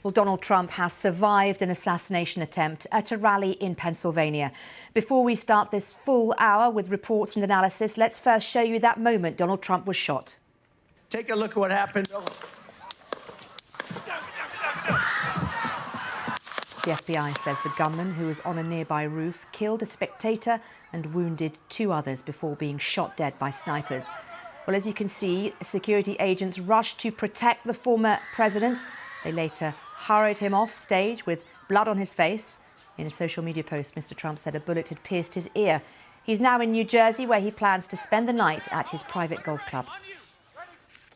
Well, Donald Trump has survived an assassination attempt at a rally in Pennsylvania. Before we start this full hour with reports and analysis, let's first show you that moment Donald Trump was shot. Take a look at what happened. The FBI says the gunman, who was on a nearby roof, killed a spectator and wounded 2 others before being shot dead by snipers. Well, as you can see, security agents rushed to protect the former president. They later hurried him off stage with blood on his face. In a social media post, Mr. Trump said a bullet had pierced his ear. He's now in New Jersey, where he plans to spend the night at his private golf club.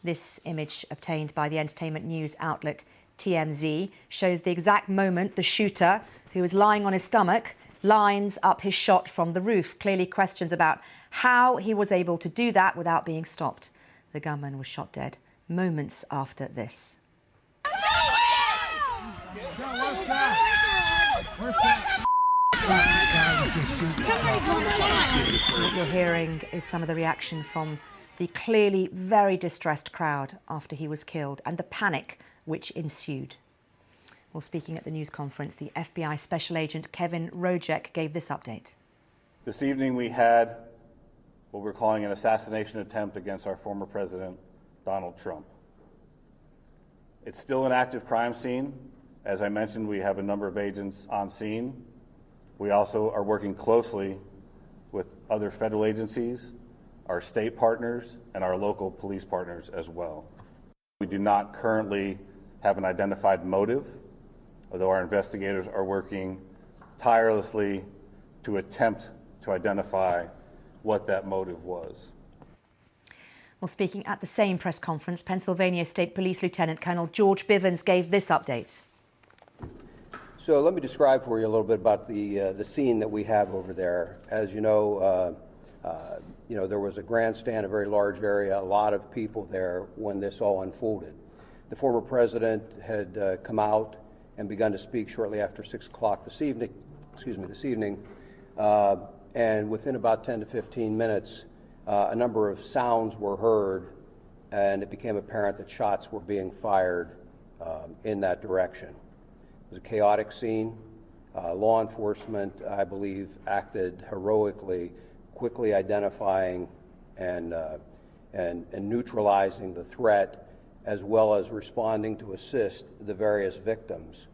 This image, obtained by the entertainment news outlet TMZ, shows the exact moment the shooter, who was lying on his stomach, lines up his shot from the roof. Clearly questions about how he was able to do that without being stopped. The gunman was shot dead moments after this. What you're hearing is some of the reaction from the clearly very distressed crowd after he was killed and the panic which ensued. Well, speaking at the news conference, the FBI Special Agent Kevin Rojek gave this update. This evening we had what we're calling an assassination attempt against our former president, Donald Trump. It's still an active crime scene. As I mentioned, we have a number of agents on scene. We also are working closely with other federal agencies, our state partners, and our local police partners as well. We do not currently have an identified motive, although our investigators are working tirelessly to attempt to identify what that motive was. Well, speaking at the same press conference, Pennsylvania State Police Lieutenant Colonel George Bivens gave this update. So let me describe for you a little bit about the scene that we have over there. As you know, there was a grandstand, a very large area, a lot of people there when this all unfolded. The former president had come out and begun to speak shortly after 6 o'clock this evening, and within about 10 to 15 minutes, a number of sounds were heard, and it became apparent that shots were being fired in that direction. It was a chaotic scene. Law enforcement, I believe, acted heroically, quickly identifying and neutralizing the threat, as well as responding to assist the various victims.